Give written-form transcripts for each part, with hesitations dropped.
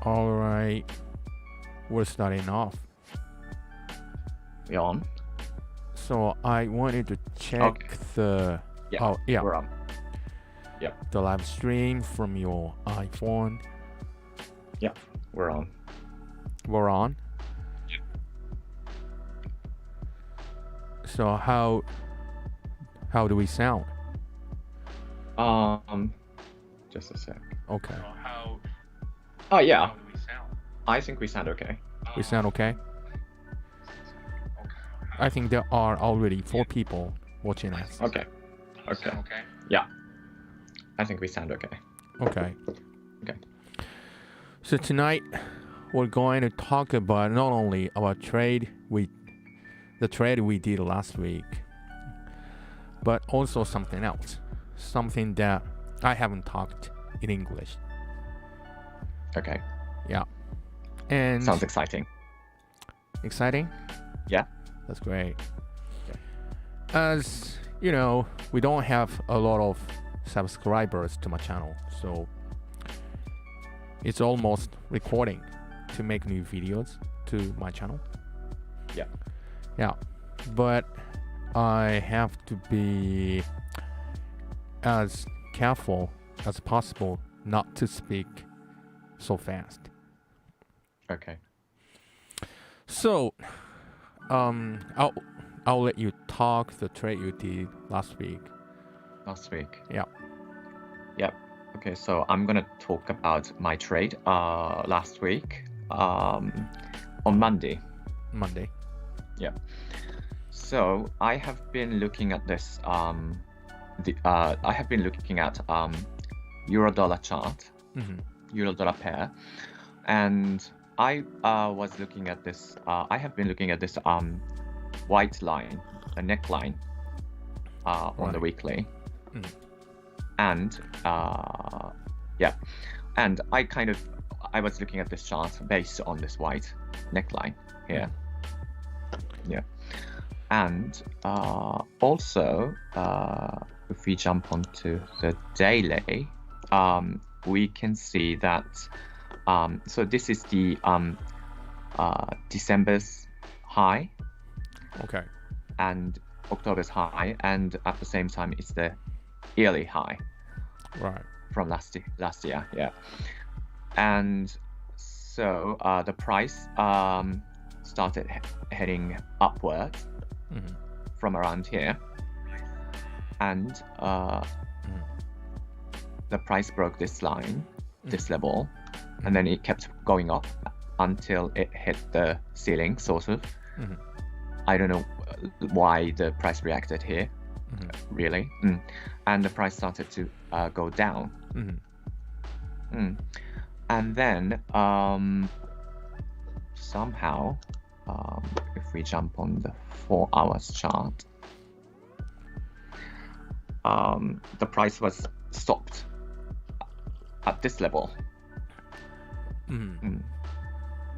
All right. We're starting off. We on? So I wanted to check Okay. the We're on. Yep, the live stream from your iPhone. we're on. We're on. Yep. So how do we sound? Just a sec. Okay. Oh yeah, do we sound? I think we sound okay. We sound okay? I think there are already 4 people watching us. Okay. Yeah, I think we sound okay. Okay. Okay. So tonight we're going to talk about not only our the trade we did last week, but also something else, something that I haven't talked in English. Okay. Yeah. And Sounds exciting. exciting? Yeah. That's great. Okay. As you know, we don't have a lot of subscribers to my channel, so it's almost recording to make new videos to my channel. Yeah. Yeah. But I have to be as careful as possible not to speak so fast. Okay. So, I'll let you talk the trade you did last week. Last week. Yeah. Yep. Okay, so I'm gonna talk about my trade last week on Monday. So I have been looking at this I have been looking at euro dollar chart, euro dollar pair, and I was looking at this I have been looking at this white line, the neckline on the weekly. And and I was looking at this chart based on this white neckline here. And also if we jump onto the daily, we can see that so this is the December's high. Okay. And October's high, and at the same time it's the yearly high. Right. From last year, yeah. And so the price started heading upward from around here, and the price broke this line, this level, and then it kept going up until it hit the ceiling, sort of. I don't know why the price reacted here, really. And the price started to go down. And then somehow, if we jump on the 4 hours chart, the price was stopped at this level.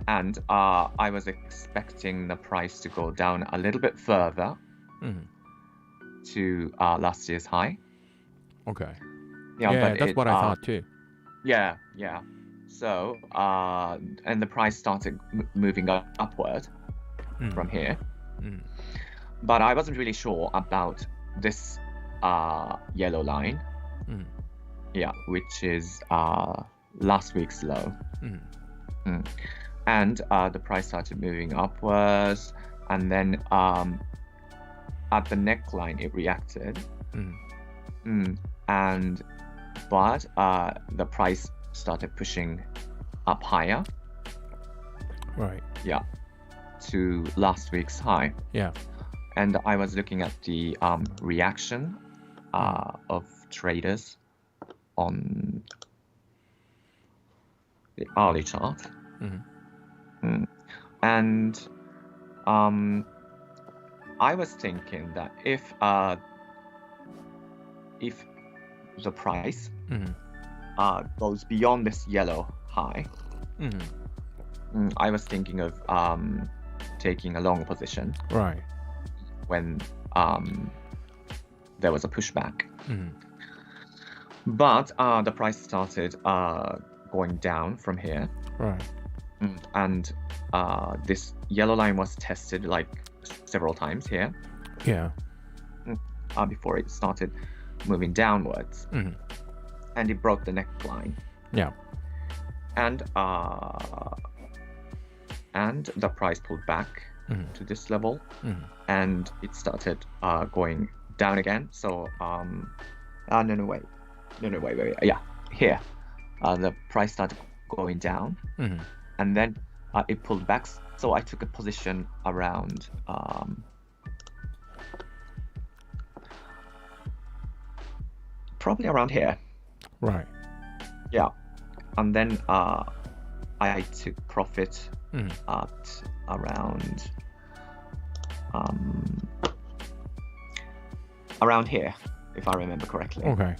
And I was expecting the price to go down a little bit further to last year's high. Okay. Yeah, but that's what I thought too. Yeah. So and the price started moving upward from here. But I wasn't really sure about this yellow line. Yeah, which is last week's low. And the price started moving upwards, and then at the neckline it reacted. But the price started pushing up higher. Right. Yeah, to last week's high. Yeah. And I was looking at the reaction of traders on the hourly chart. And I was thinking that if the price goes beyond this yellow high, I was thinking of taking a long position. Right. When there was a pushback. But the price started going down from here. Right. And this yellow line was tested like several times here. Yeah. Before it started moving downwards. And it broke the neckline. Yeah. And the price pulled back to this level, and it started going down again. So wait. Yeah, here the price started going down, and then it pulled back. So I took a position around probably around here. Right. Yeah, and then I took profit at around here, if I remember correctly. Okay.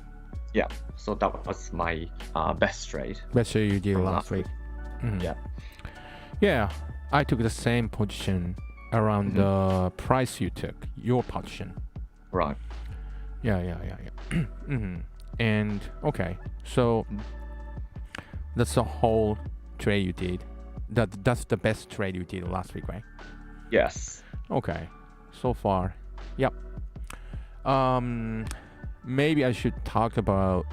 Yeah, so that was my best trade. Best trade you did last week. Yeah. Yeah, I took the same position around the price you took, your position. Right. Yeah. And okay, so that's the whole trade you did. That's the best trade you did last week, right? Yes. Okay, so far, yep. Maybe I should talk about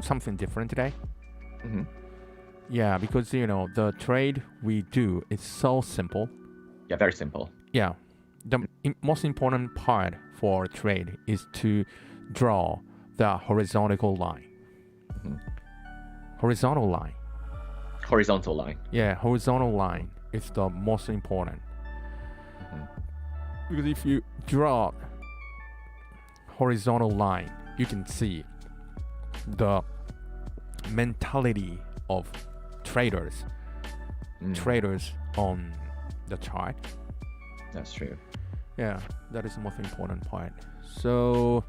something different today. Yeah, because the trade we do is so simple. Yeah, very simple. Yeah, the most important part for trade is to draw the horizontal line. Horizontal line. Horizontal line. Yeah, horizontal line is the most important. Because if you draw horizontal line, you can see the mentality of traders on the chart. That's true. Yeah, that is the most important part. So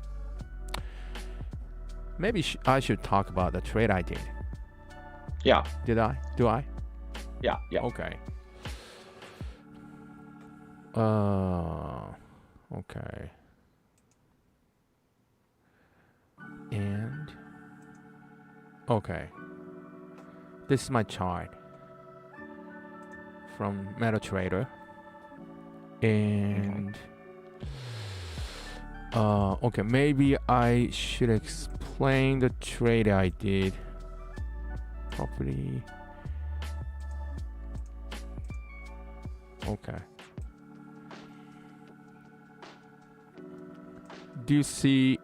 maybe I should talk about the trade I did. Yeah. Did I? Do I? Yeah. Okay. Okay. And okay. This is my chart from MetaTrader. And okay, maybe I should explain the trade I did properly. Okay. Do you see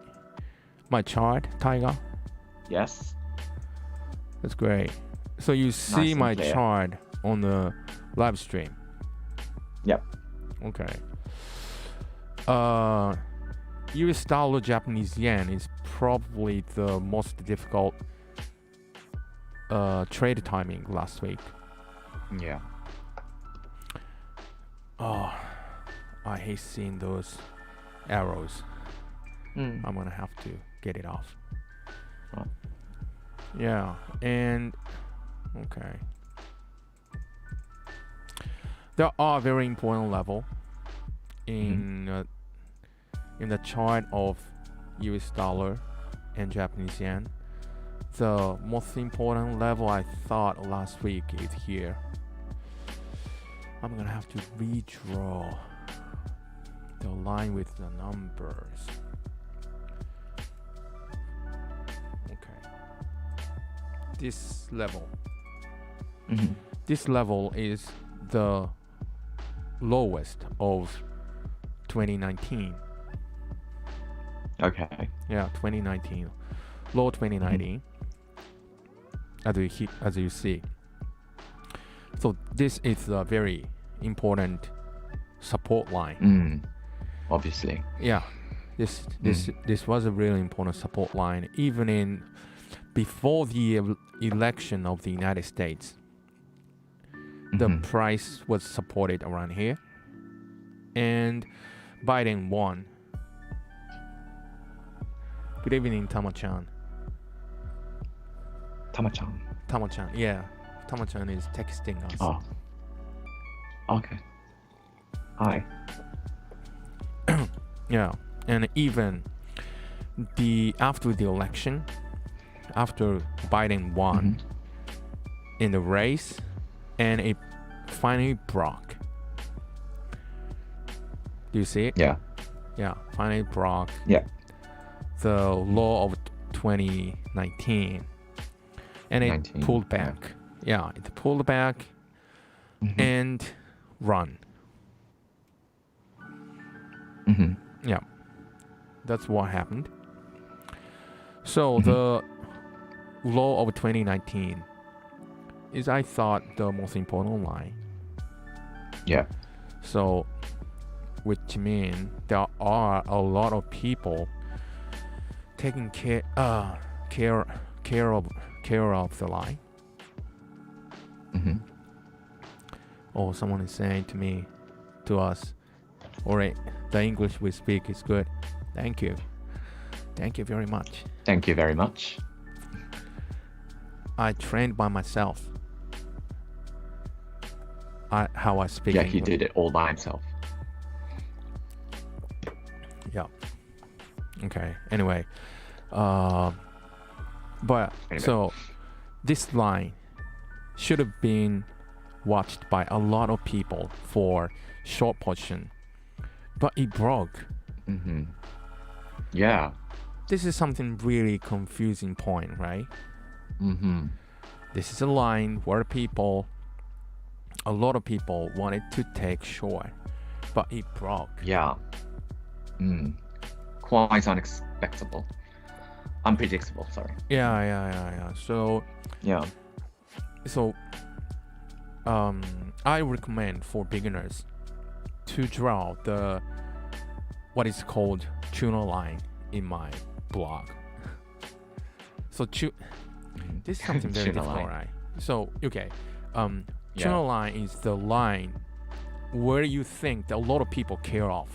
my chart, Taiga? Yes. That's great. So you see my chart on the live stream. Yep. Okay. US dollar Japanese yen is probably the most difficult trade timing last week. Yeah. Oh, I hate seeing those arrows. I'm gonna have to get it off. Yeah, and okay. There are very important level in the chart of US dollar and Japanese yen. The most important level I thought last week is here. I'm gonna have to redraw the line with the numbers. Okay. This level. This level is the lowest of 2019. Okay. Yeah, 2019. Low 2019. As you see. So this is a very important support line. Obviously. Yeah. This was a really important support line even before the election of the United States. The price was supported around here, and Biden won. Good evening, Tama-chan. Tama-chan, yeah. Tama-chan is texting us. Oh. Okay. Hi. Yeah, and even after the election, after Biden won in the race, and it finally broke. Do you see it? Yeah. Yeah, finally broke Yeah. the law of 2019, and it 19, pulled back. Yeah, it pulled back and run. Yeah, that's what happened. So the law of 2019 is, I thought, the most important line. Yeah. So, which means there are a lot of people taking care of the line. Oh, someone is saying to us, alright, the English we speak is good. Thank you very much. Thank you very much. I trained by myself. How I speak. Yeah, English. he did it all by himself. Yeah. Okay. Anyway, so this line should have been watched by a lot of people for short portion, but it broke. Yeah. This is something really confusing point, right? This is a line where a lot of people wanted to take short, but it broke. Yeah. Quite unexpected. Unpredictable, sorry. Yeah. So I recommend for beginners to draw what is called tuna line in my blog. So this is something very difficult, right? So tuna line is the line where you think that a lot of people care of.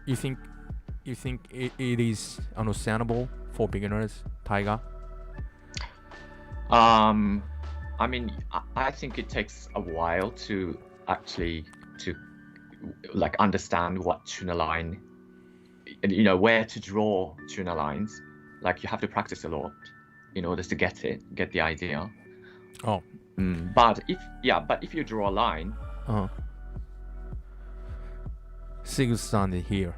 You think it is understandable for beginners, Taiga? I mean, I think it takes a while to actually understand what tuna line, where to draw tuna lines. Like, you have to practice a lot in order to get the idea. Oh. But if you draw a line. Sig standing here.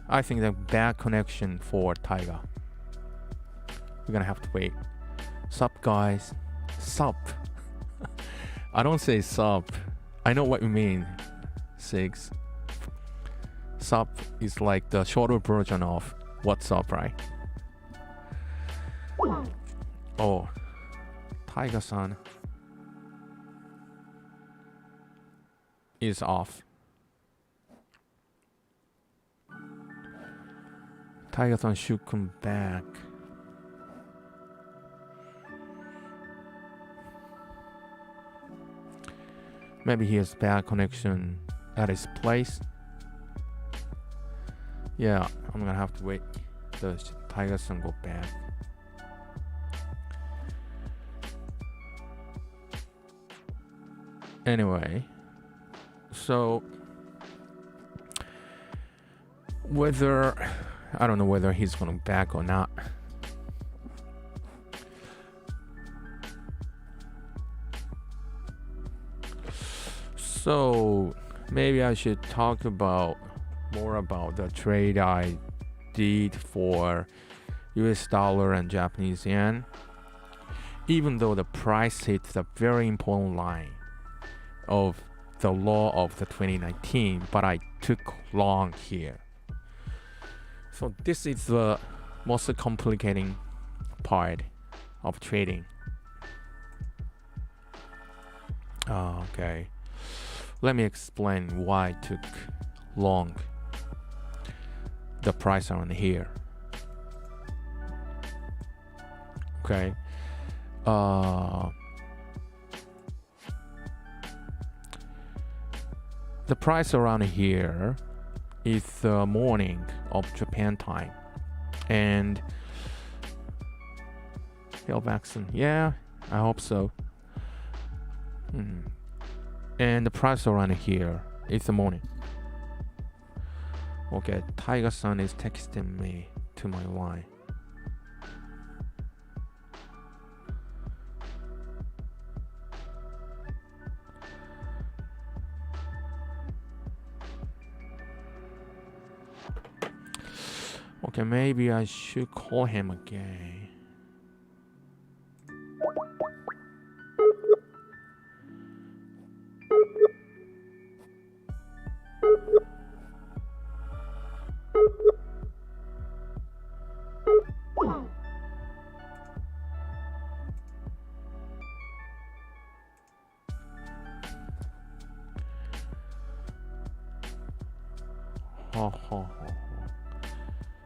I think that bad connection for Taiga. We're gonna have to wait. Sup, guys? Sup? I don't say sup. I know what you mean, Sigs. Sup is like the shorter version of what's up, right? Oh, Taiga-san is off. Taiga-san should come back. Maybe he has bad connection at his place. Yeah, I'm gonna have to wait. Does Taiga-san go back? Anyway, so I don't know whether he's gonna back or not. So maybe I should talk more about the trade I did for US dollar and Japanese yen. Even though the price hit the very important line of the law of the 2019, but I took long here. So this is the most complicating part of trading. Okay, let me explain why I took long the price on here. Okay, the price around here is the morning of Japan time, and Hill Maxon, yeah, I hope so. And the price around here is the morning. Okay, Taiga-san is texting me to my line. Okay, maybe I should call him again.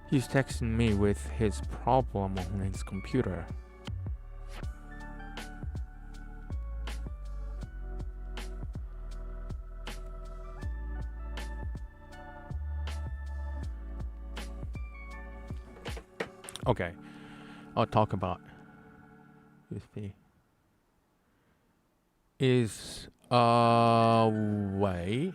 He's texting me with his problem on his computer. Okay, I'll talk about USB. Is way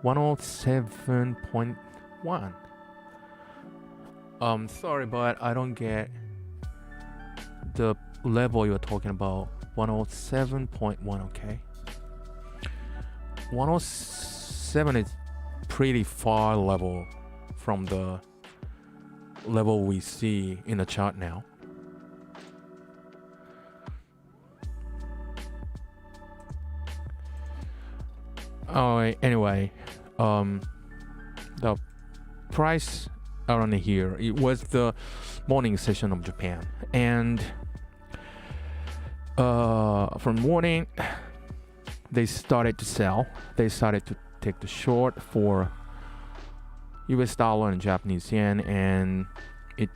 107.1. Sorry, but I don't get the level you're talking about. 107.1, okay? 107 is pretty far level from the level we see in the chart now. Anyway, the price around here, it was the morning session of Japan, and from morning they started to sell. They started to take the short for US dollar and Japanese yen, and it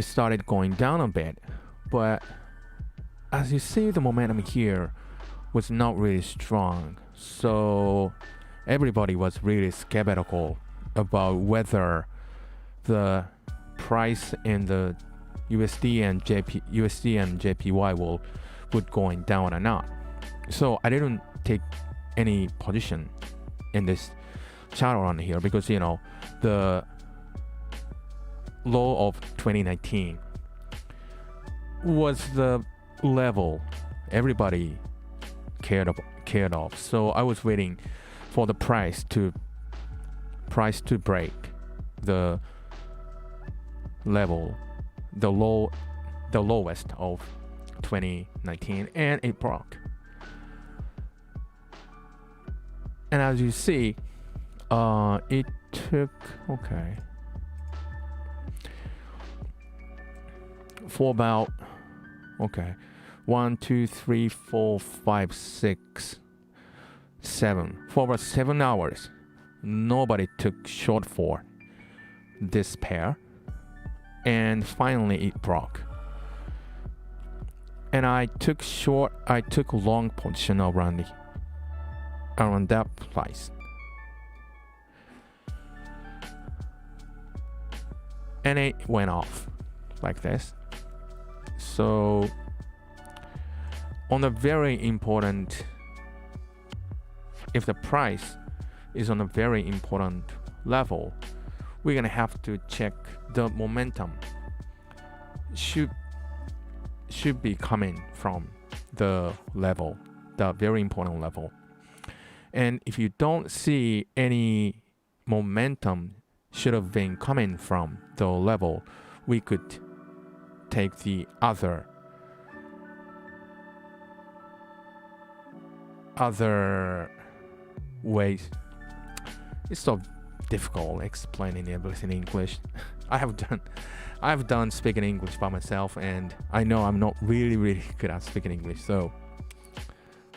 started going down a bit. But as you see, the momentum here was not really strong, so everybody was really skeptical about whether the price in the USD and JPY would going down or not. So I didn't take any position in this chart around here because, you know, the low of 2019 was the level everybody cared of. So I was waiting for the price to break the level, the lowest of 2019, and it broke. And as you see, it took for about 1, 2, 3, 4, 5, 6, 7 for about 7 hours. Nobody took short for this pair, and finally it broke. And I took long position around that price. And it went off like this. So on a very important, if the price is on a very important level, we're gonna have to check the momentum should be coming from the level, the very important level. And if you don't see any momentum should have been coming from the level, we could take the other ways. It's so difficult explaining everything in English. I've done speaking English by myself, and I know I'm not really good at speaking English, so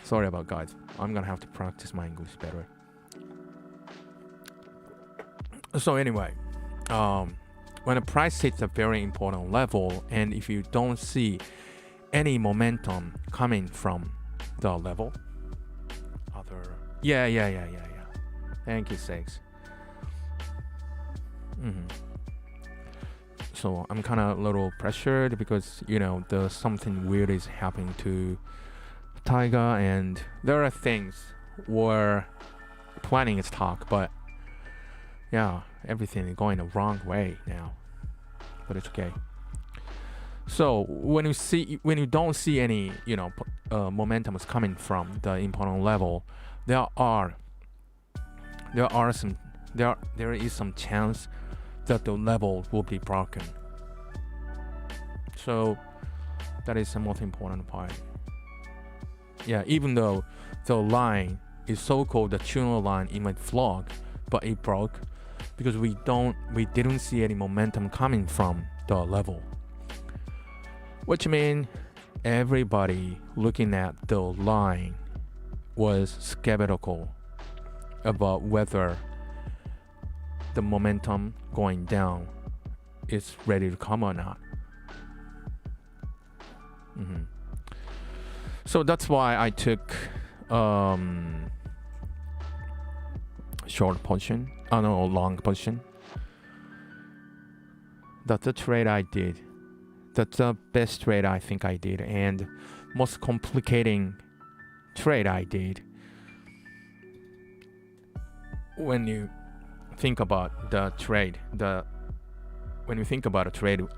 sorry about guys. I'm gonna have to practice my English better. So anyway, when the price hits a very important level, and if you don't see any momentum coming from the level, yeah. Thank you, Six. So I'm kind of a little pressured because, you know, something weird is happening to taiga, and there are things we're planning to talk, but yeah, everything is going the wrong way now. But it's okay. So when you don't see any, momentum is coming from the important level, there is some chance that the level will be broken. So that is the most important part. Yeah, even though the line is so-called the tuner line in my vlog, but it broke because we didn't see any momentum coming from the level. Which means everybody looking at the line was skeptical about whether the momentum going down is ready to come or not. So that's why I took long position. That's the trade I did. That's the best trade I think I did, and most complicating trade I did. When you think about the trade,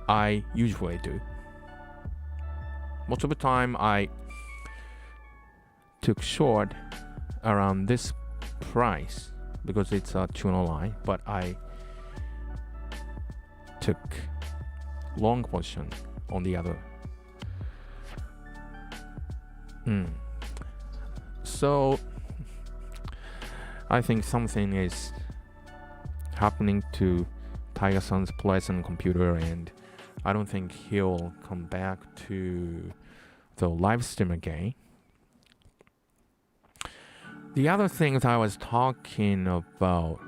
I usually do. Most of the time I took short around this price because it's a tuner line, but I took long position on the other. So I think something is happening to Taiga-san's pleasant computer, and I don't think he'll come back to the live stream again. The other things I was talking about,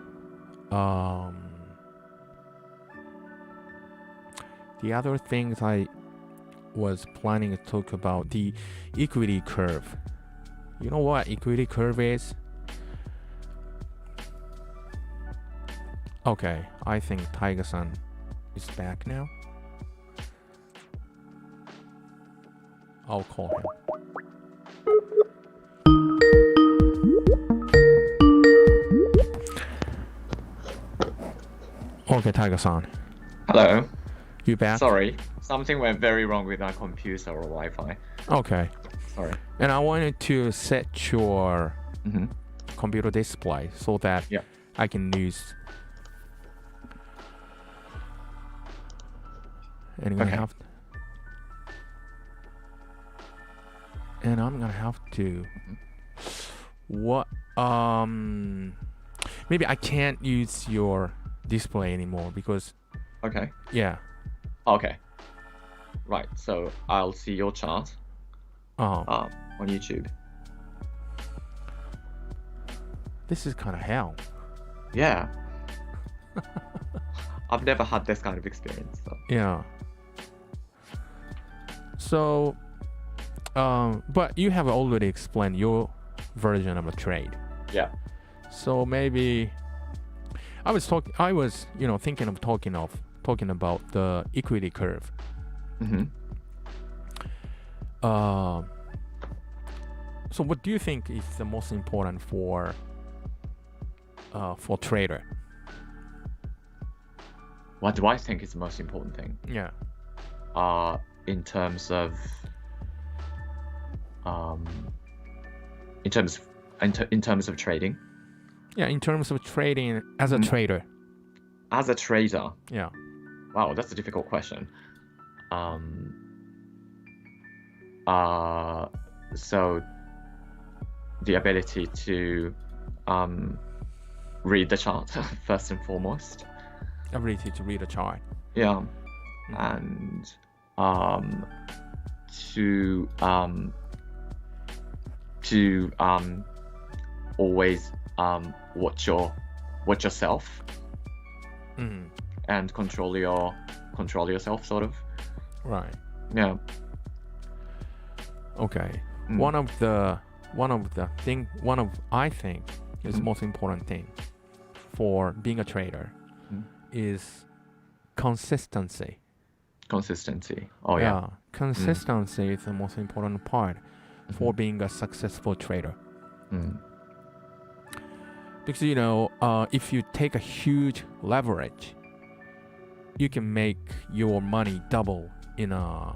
the other things I was planning to talk about, the equity curve. You know what equity curve is? Okay, I think Taiga-san is back now. I'll call him. Okay, Taiga-san. Hello. You back? Sorry, something went very wrong with my computer or Wi-Fi. Okay. Sorry. And I wanted to set your computer display so that I can use. And I'm gonna have to. What? Maybe I can't use your display anymore because. Okay. Yeah. Okay. Right. So I'll see your chart. On YouTube. This is kind of hell. Yeah. I've never had this kind of experience. So. Yeah. So, but you have already explained your version of a trade. Yeah. So maybe I was thinking of talking about the equity curve. So what do you think is the most important for trader? What do I think is the most important thing? Yeah. In terms of trading. Yeah, in terms of trading as a trader. As a trader. Yeah. Wow, that's a difficult question. So the ability to read the chart first and foremost. Ability to read a chart. Yeah. And to always watch yourself and control yourself, sort of. Right. Yeah. Okay. I think is most important thing for being a trader is consistency. Consistency. Oh yeah. Consistency is the most important part. for being a successful trader. Because if you take a huge leverage, you can make your money double in a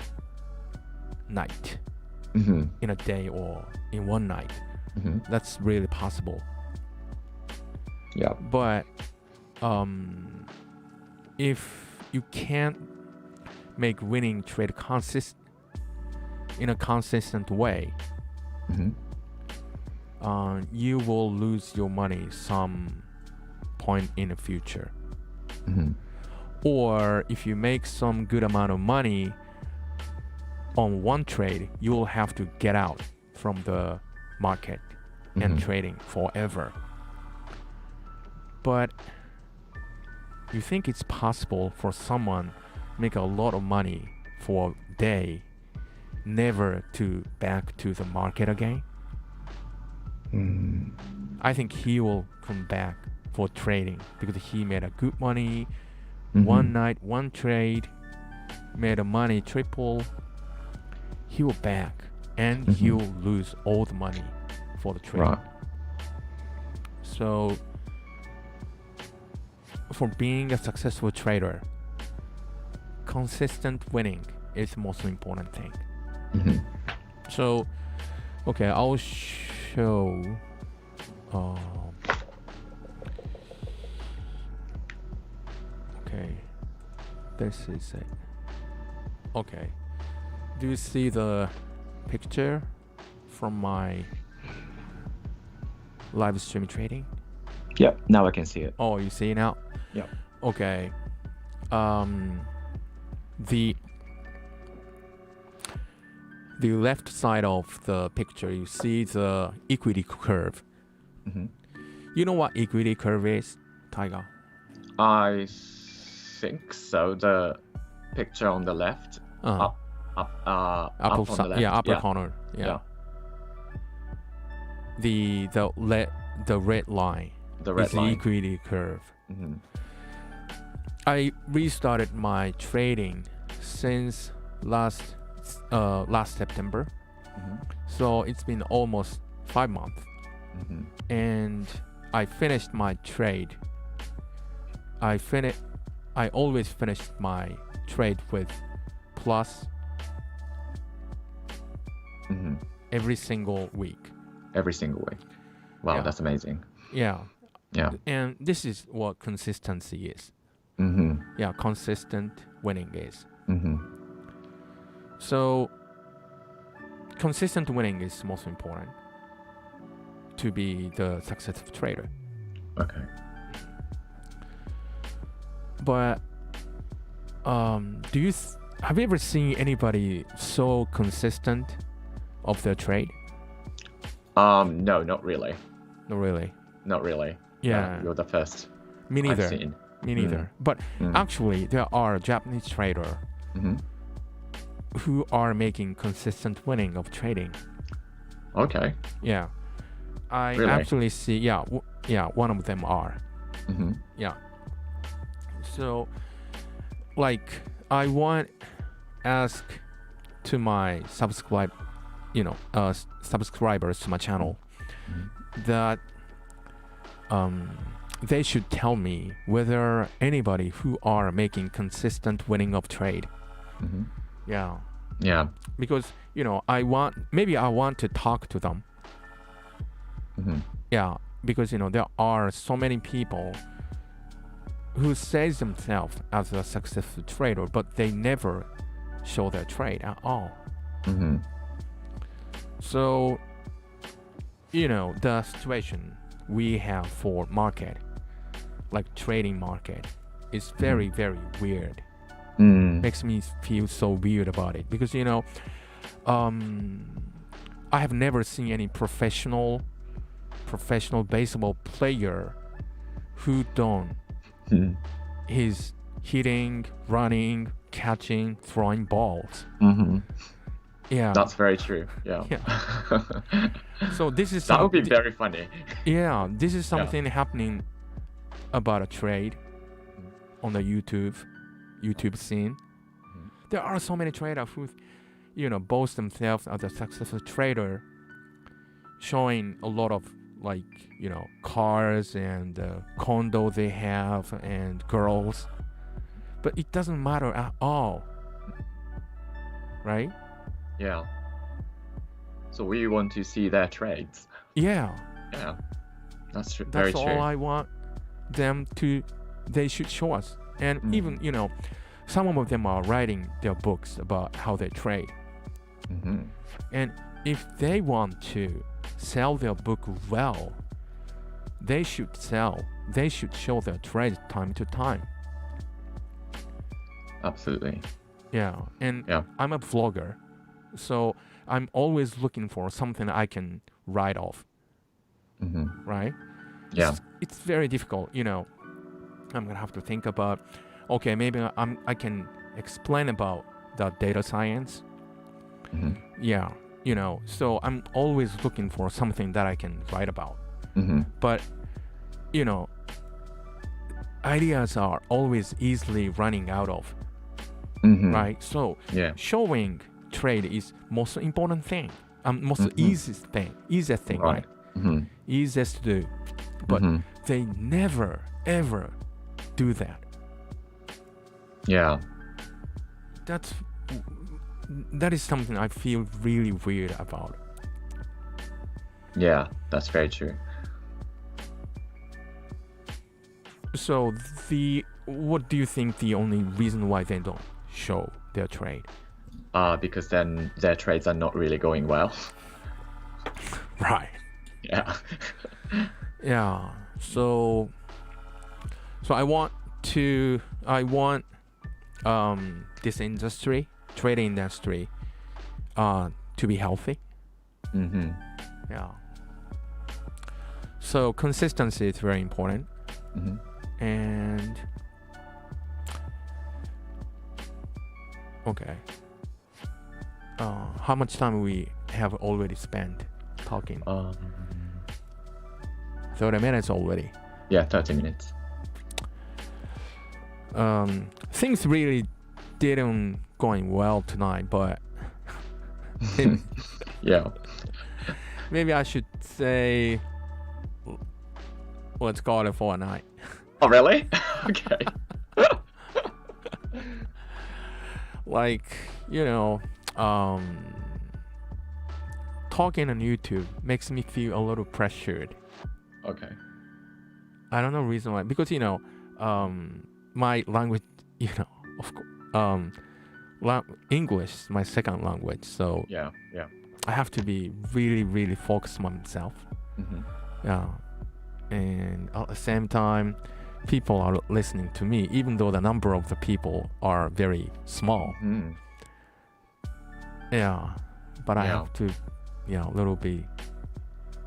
night, in a day or in one night. That's really possible. Yeah. But if you can't make winning trade in a consistent way, you will lose your money some point in the future. Or if you make some good amount of money on one trade, you will have to get out from the market and trading forever. But you think it's possible for someone make a lot of money for a day, never to back to the market again? I think he will come back for trading because he made a good money, one night, one trade, made a money triple. He will back and he will lose all the money for the trade. Right. So for being a successful trader, consistent winning is the most important thing. So, okay, I'll show. Okay, this is it. Okay, do you see the picture from my live stream trading? Yep, now I can see it. Oh, you see now? Yep. Okay. The left side of the picture, you see the equity curve. You know what equity curve is, Taiga? I think so. The picture on the left, up on the left. Yeah, upper corner. Yeah. The red line is the equity curve. I restarted my trading since last September, so it's been almost 5 months, and I finished my trade. I always finished my trade with plus every single week. Every single week. Wow, that's amazing. Yeah. Yeah. And this is what consistency is. Yeah, consistent winning is. So consistent winning is most important to be the successful trader. Okay. But have you ever seen anybody so consistent of their trade? No, not really. Not really. Not really. Yeah. You're the first. Me neither. I've seen. Me neither. But actually, there are Japanese traders who are making consistent winning of trading. Okay. Yeah. I Really? actually see, one of them are. Yeah. So, like, I want ask to my subscribers to my channel that they should tell me whether anybody who are making consistent winning of trade. Yeah. Because I want to talk to them. Yeah, because there are so many people who say themselves as a successful trader, but they never show their trade at all. So, the situation we have for market, like trading market, is very, very weird. Makes me feel so weird about it because I have never seen any professional baseball player who don't he's hitting, running, catching, throwing balls. Yeah, that's very true. Yeah. So this is that would be very funny. Yeah, this is something happening about a trade on the YouTube scene. There are so many traders who boast themselves as a successful trader, showing a lot of like, cars and condos they have and girls. But it doesn't matter at all. Right? Yeah. So we want to see their trades. Yeah. Yeah. That's very true. That's all I want they should show us. And even, some of them are writing their books about how they trade. And if they want to sell their book well, they should show their trades time to time. Absolutely. Yeah. And I'm a vlogger, so I'm always looking for something I can write off. Right? Yeah. It's very difficult, I'm gonna have to think about, okay, maybe I can explain about the data science. Yeah, so I'm always looking for something that I can write about. But ideas are always easily running out of. Right? So showing trade is most important thing. Most easiest thing, right? Easiest to do. But they never ever do that. Yeah. That is something I feel really weird about. Yeah, that's very true. So what do you think the only reason why they don't show their trade? Because then their trades are not really going well. Right. Yeah. Yeah. So I want this industry, trading industry, to be healthy. Yeah. So consistency is very important. And okay. How much time we have already spent talking? 30 minutes already. Yeah, 30 minutes. Things really didn't going well tonight, but Yeah. maybe I should say let's call it for a night. Oh, really? Okay. Like, talking on YouTube makes me feel a little pressured. Okay. I don't know reason why, because my language, of course, English is my second language, so Yeah. I have to be really, really focused on myself. Yeah, and at the same time, people are listening to me, even though the number of the people are very small. Yeah, but I have to,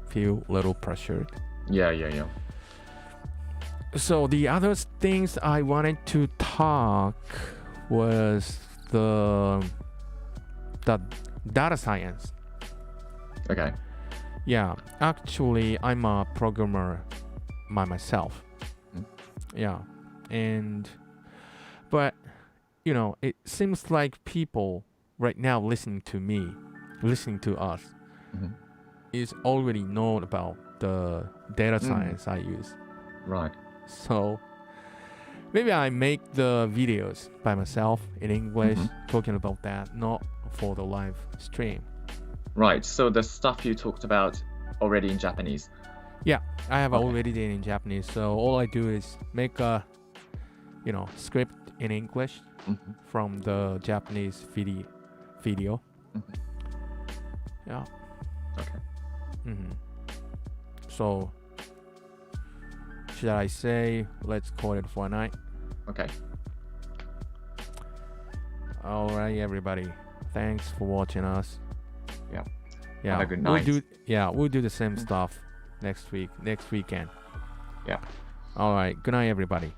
feel a little pressured. Yeah. So the other things I wanted to talk was the data science. Okay. Yeah, actually, I'm a programmer by myself. Yeah, but it seems like people right now listening to us, is already known about the data science I use. Right. So maybe I make the videos by myself in English, talking about that, not for the live stream. Right. So the stuff you talked about already in Japanese. Yeah, I have already done in Japanese. So all I do is make a, script in English from the Japanese video. Yeah. Okay. So should I say let's call it for a night? Okay. All right, everybody. Thanks for watching us. Yeah. Have a good night. We'll do the same stuff next weekend. Yeah. All right. Good night, everybody.